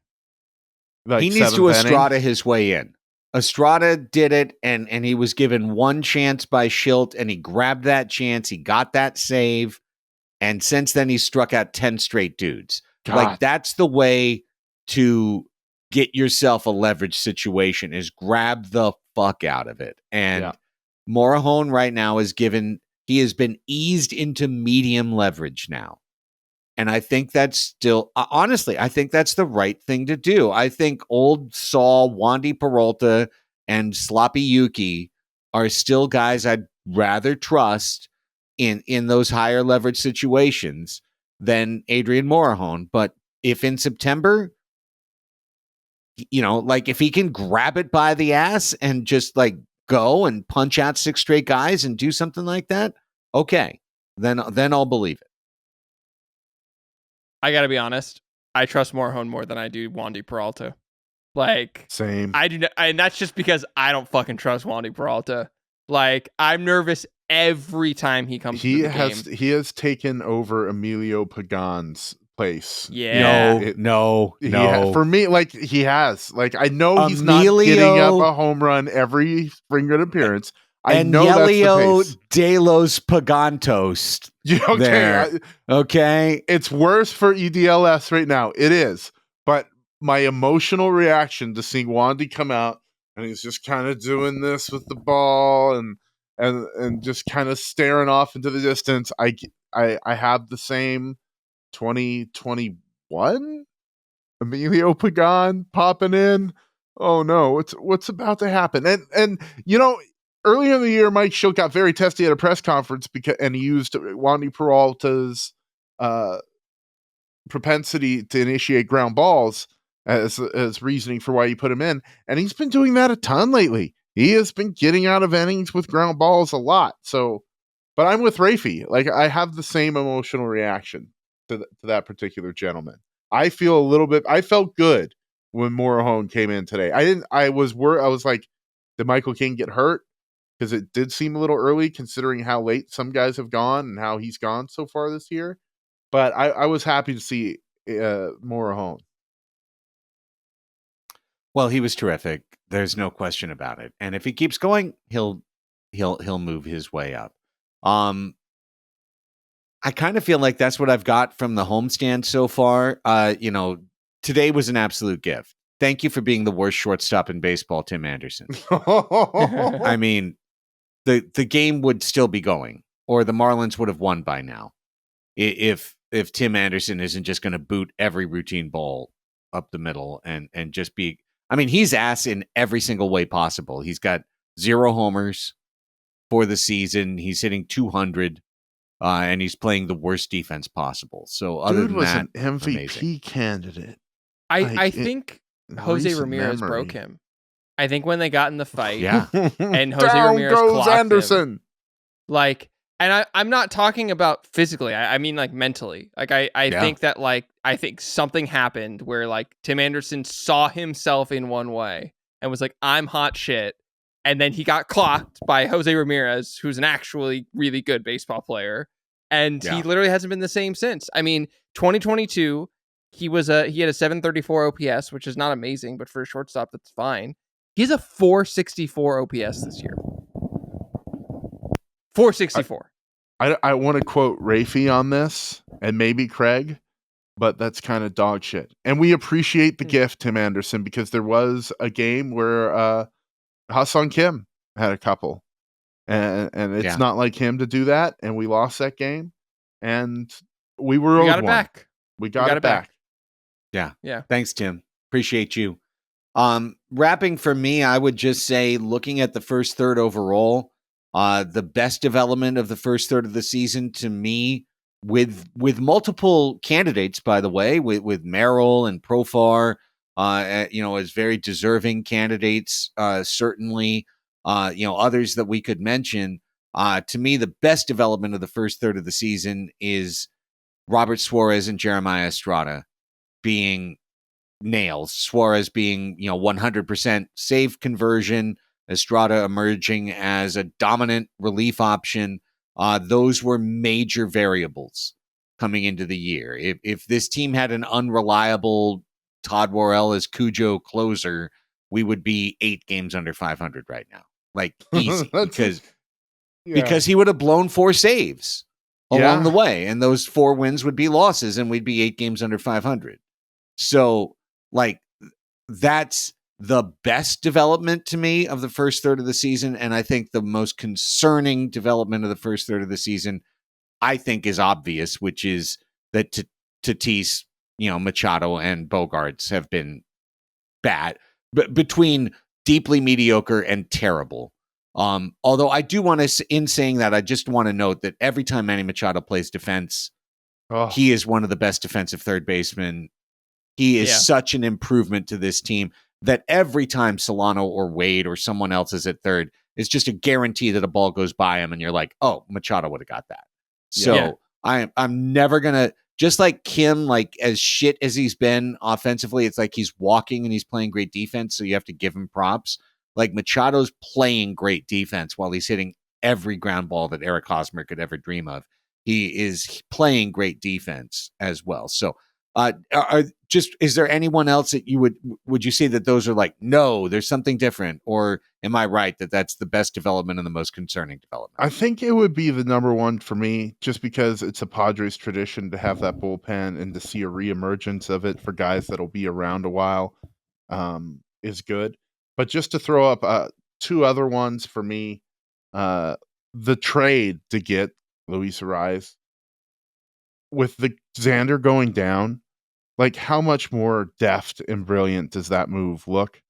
Like he needs to seventh inning. Estrada his way in. Estrada did it, and he was given one chance by Schilt, and he grabbed that chance. He got that save, and since then he struck out 10 straight dudes. God. Like, that's the way to get yourself a leverage situation, is grab the fuck out of it. And Morejon right now he has been eased into medium leverage now. And I think that's still, honestly, I think that's the right thing to do. I think old Saul, Wandy Peralta, and Sloppy Yuki are still guys I'd rather trust in those higher leverage situations than Adrian Morejon. But if in September, like if he can grab it by the ass and just like go and punch out 6 straight guys and do something like that, okay, then I'll believe it. I gotta be honest. I trust Morejon more than I do Wandy Peralta. Like, same. I do, and that's just because I don't fucking trust Wandy Peralta. Like, I'm nervous every time he comes to the game. He has taken over Emilio Pagan's place. Yeah. No. For me, like, he has. Like, I know he's not Emilio getting up a home run every spring good appearance. I know Elio that's the pace. de los Pagantos. Okay. There. Okay. It's worse for EDLS right now. It is. But my emotional reaction to seeing Wandy come out, and he's just kind of doing this with the ball and just kind of staring off into the distance. I have the same 2021 Emilio Pagan popping in. Oh no, what's about to happen? And earlier in the year, Mike Schilt got very testy at a press conference and he used Wandy Peralta's propensity to initiate ground balls as reasoning for why he put him in, and he's been doing that a ton lately. He has been getting out of innings with ground balls a lot. So, but I'm with Raphie. Like, I have the same emotional reaction to that particular gentleman. I felt good when Morejon came in today. I was worried. I was like, did Michael King get hurt? Because it did seem a little early considering how late some guys have gone and how he's gone so far this year. But I was happy to see Morejon. Well, he was terrific. There's no question about it. And if he keeps going, he'll move his way up. I kind of feel like that's what I've got from the homestand so far. Today was an absolute gift. Thank you for being the worst shortstop in baseball, Tim Anderson. I mean, the game would still be going, or the Marlins would have won by now if Tim Anderson isn't just going to boot every routine ball up the middle and just be. I mean, he's ass in every single way possible. He's got 0 homers for the season. He's hitting 200, and he's playing the worst defense possible. So, other Dude than was that, an MVP amazing. candidate. I think Jose Ramirez broke him. I think when they got in the fight, and Jose Down Ramirez goes clocked Anderson. him, like, and I'm not talking about physically. I mean, like, mentally. Like, I think that, like, I think something happened where, like, Tim Anderson saw himself in one way and was like, I'm hot shit. And then he got clocked by Jose Ramirez, who's an actually really good baseball player. And he literally hasn't been the same since. I mean, 2022, he had a 734 OPS, which is not amazing, but for a shortstop, that's fine. He has a 464 OPS this year. 464. I want to quote Raphie on this, and maybe Craig, but that's kind of dog shit. And we appreciate the gift, Tim Anderson, because there was a game where Ha-Seong Kim had a couple. And it's not like him to do that, and we lost that game. And we were owed got it one. back. We got it back. Yeah. Thanks, Tim. Appreciate you. Wrapping for me, I would just say, looking at the first third overall, the best development of the first third of the season to me, with multiple candidates, by the way, with Merrill and Profar, as very deserving candidates, certainly, others that we could mention. To me, the best development of the first third of the season is Robert Suarez and Jeremiah Estrada being nails. Suarez being, 100% save conversion, Estrada emerging as a dominant relief option. Those were major variables coming into the year. If this team had an unreliable Todd Worrell as Cujo closer, we would be 8 games under 500 right now. Like easy because he would have blown 4 saves along the way, and those 4 wins would be losses, and we'd be 8 games under 500. So, like, that's the best development to me of the first third of the season, and I think the most concerning development of the first third of the season, I think, is obvious, which is that Tatis, Machado, and Bogarts have been bad, but between deeply mediocre and terrible. Although I do want to, in saying that, I just want to note that every time Manny Machado plays defense, he is one of the best defensive third basemen. He is such an improvement to this team that every time Solano or Wade or someone else is at third, it's just a guarantee that a ball goes by him, and you're like, oh, Machado would have got that. So I'm never gonna, just like Kim, like as shit as he's been offensively, it's like he's walking and he's playing great defense, so you have to give him props. Like Machado's playing great defense while he's hitting every ground ball that Eric Hosmer could ever dream of. He is playing great defense as well. So, is there anyone else that would you say that those are like, no, there's something different, or am I right that that's the best development and the most concerning development? I think it would be the number one for me, just because it's a Padres tradition to have that bullpen, and to see a reemergence of it for guys that'll be around a while is good. But just to throw up 2 other ones for me, the trade to get Luis Ariz, with the Xander going down, like how much more deft and brilliant does that move look?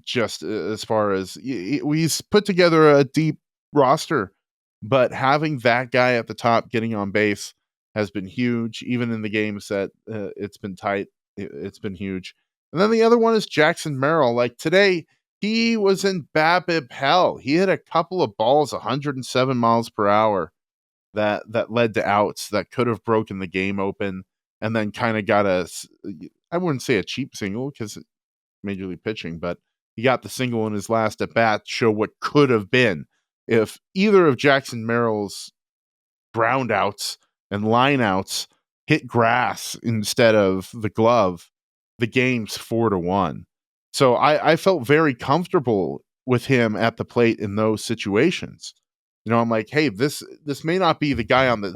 Just as far as we put together a deep roster, but having that guy at the top getting on base has been huge. Even in the games that it's been tight, it's been huge. And then the other one is Jackson Merrill. Like today, he was in BABIP hell. He hit a couple of balls 107 miles per hour that led to outs that could have broken the game open, and then kind of got I wouldn't say a cheap single because Major League Pitching, but he got the single in his last at bat to show what could have been if either of Jackson Merrill's ground outs and line outs hit grass instead of the glove. The game's 4-1. So I felt very comfortable with him at the plate in those situations. I'm like, hey, this may not be the guy on the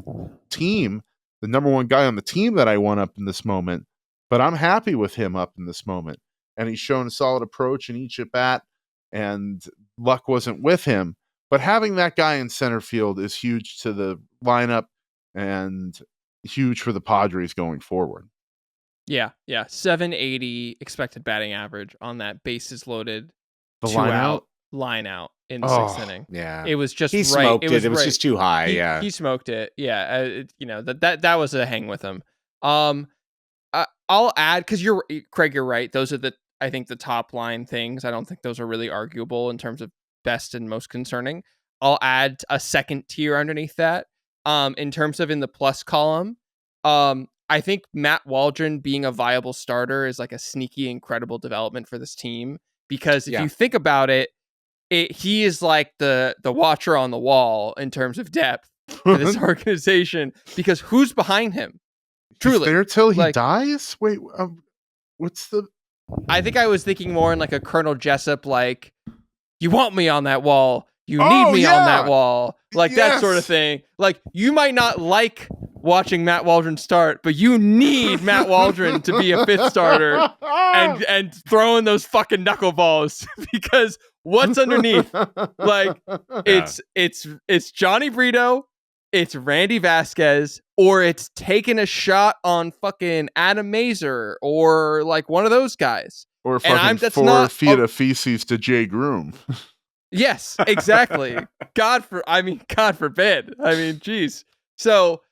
team, the number one guy on the team that I want up in this moment, but I'm happy with him up in this moment. And he's shown a solid approach in each at bat, and luck wasn't with him. But having that guy in center field is huge to the lineup and huge for the Padres going forward. Yeah. 780 expected batting average on that bases loaded, The 2 out line out in the 6th inning. Yeah, it was just he right. Smoked it. It was just too high. He smoked it. Yeah, that was a hang with him. I'll add, because Craig, you're right. Those are I think the top line things. I don't think those are really arguable in terms of best and most concerning. I'll add a second tier underneath that. In terms of in the plus column, I think Matt Waldron being a viable starter is like a sneaky, incredible development for this team. Because if you think about it, he is like the watcher on the wall in terms of depth for this organization. Because who's behind him? Truly, he's there till he dies. Wait, what's the? I think I was thinking more in like a Colonel Jessup, like, you want me on that wall, you need me on that wall, like that sort of thing. Like, you might not like watching Matt Waldron start, but you need Matt Waldron to be a 5th starter and throwing those fucking knuckleballs, because what's underneath? Like, it's Johnny Brito, it's Randy Vasquez, or it's taking a shot on fucking Adam Mazur, or like one of those guys. Or fucking 4 feet of feces to Jay Groom. Yes, exactly. God forbid. I mean, geez. So,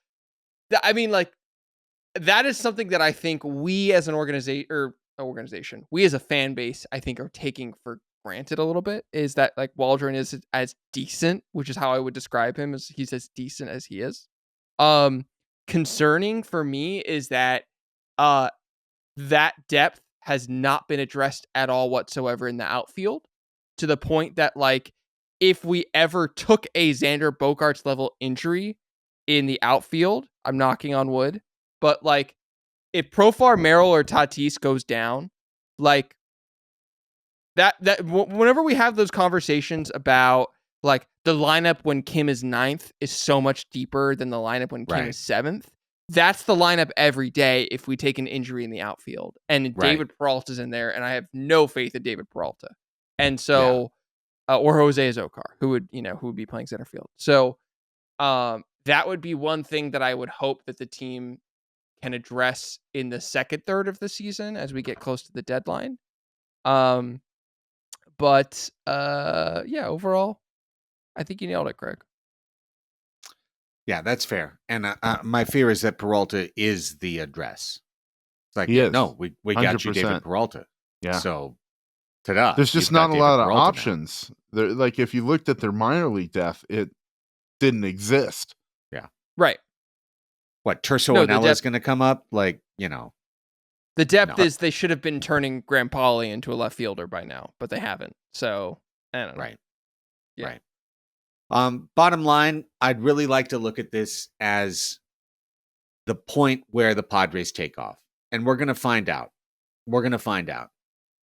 like, that is something that I think we as an organization, we as a fan base, I think are taking for granted a little bit, is that like Waldron is as decent, which is how I would describe him, as he's as decent as he is. Concerning for me is that that depth has not been addressed at all whatsoever in the outfield, to the point that like if we ever took a Xander Bogaerts level injury in the outfield, I'm knocking on wood, but like if Profar, Merrill, or Tatis goes down, like whenever we have those conversations about like the lineup when Kim is 9th is so much deeper than the lineup when Kim is 7th. That's the lineup every day if we take an injury in the outfield. And David Peralta's in there, and I have no faith in David Peralta. And so, or Jose Azocar, who would be playing center field. So that would be one thing that I would hope that the team can address in the second third of the season as we get close to the deadline. But overall, I think you nailed it, Craig. Yeah, that's fair. And my fear is that Peralta is the address. It's like, no, we got you, David Peralta. Yeah. So, ta-da. There's just not a lot of options. Like, if you looked at their minor league depth, it didn't exist. Yeah. Right. What, Terso Anella is going to come up? Like, The depth is they should have been turning Graham Pauley into a left fielder by now, but they haven't. So, I don't know. Right. Yeah. Right. Bottom line, I'd really like to look at this as the point where the Padres take off. And we're going to find out.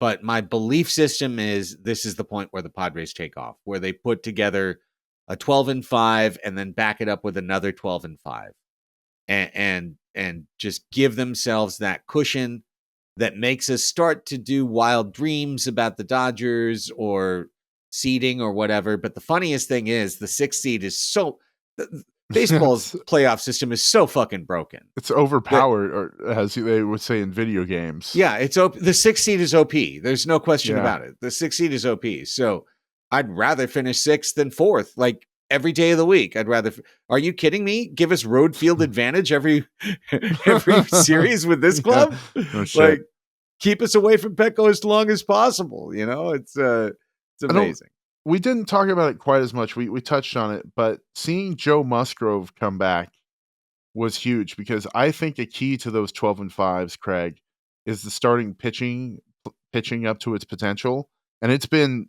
But my belief system is this is the point where the Padres take off, where they put together a 12-5 and then back it up with another 12-5. And just give themselves that cushion that makes us start to do wild dreams about the Dodgers or seeding or whatever. But the funniest thing is the 6th seed is baseball's playoff system is so fucking broken. It's overpowered, or as they would say in video games. Yeah, the 6th seed is OP. There's no question about it. The 6th seed is OP. So I'd rather finish 6th than 4th. Like, every day of the week, I'd rather. Are you kidding me? Give us road field advantage every series with this club. No shit. Like, keep us away from Petco as long as possible. It's amazing. We didn't talk about it quite as much. We touched on it, but seeing Joe Musgrove come back was huge, because I think a key to those 12-5s, Craig, is the starting pitching up to its potential, and it's been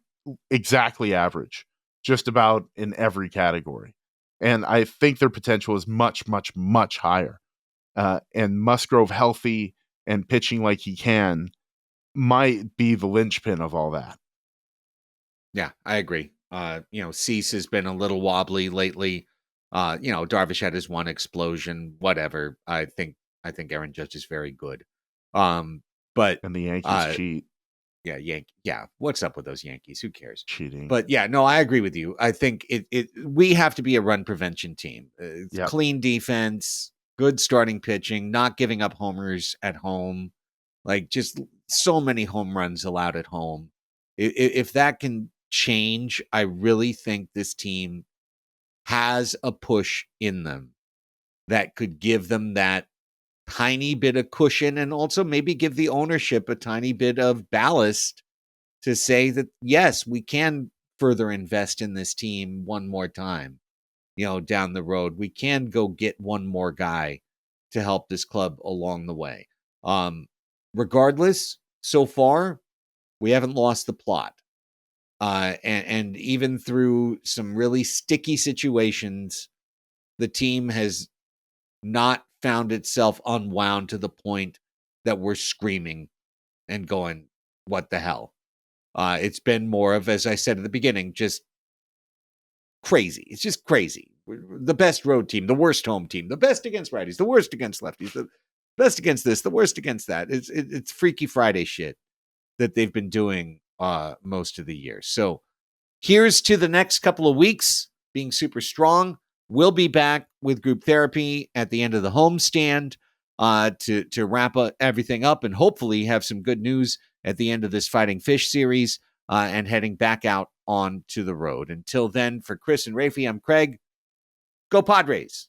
exactly average. Just about in every category. And I think their potential is much, much, much higher. And Musgrove healthy and pitching like he can might be the linchpin of all that. Yeah, I agree. Cease has been a little wobbly lately. Darvish had his one explosion, whatever. I think Aaron Judge is very good. But and the Yankees cheat. Yeah. What's up with those Yankees? Who cares? Cheating. But yeah, no, I agree with you. I think we have to be a run prevention team. Clean defense, good starting pitching, not giving up homers at home. Like, just so many home runs allowed at home. If that can change, I really think this team has a push in them that could give them that tiny bit of cushion, and also maybe give the ownership a tiny bit of ballast to say that, yes, we can further invest in this team one more time, down the road. We can go get one more guy to help this club along the way. Regardless, so far, we haven't lost the plot. And even through some really sticky situations, the team has not found itself unwound to the point that we're screaming and going, what the hell? It's been more of, as I said at the beginning, just crazy. It's just crazy. We're the best road team, the worst home team, the best against righties, the worst against lefties, the best against this, the worst against that. It's Freaky Friday shit that they've been doing most of the year. So here's to the next couple of weeks being super strong. We'll be back with group therapy at the end of the homestand to wrap everything up, and hopefully have some good news at the end of this Fighting Fish series and heading back out onto the road. Until then, for Chris and Raphie, I'm Craig. Go Padres.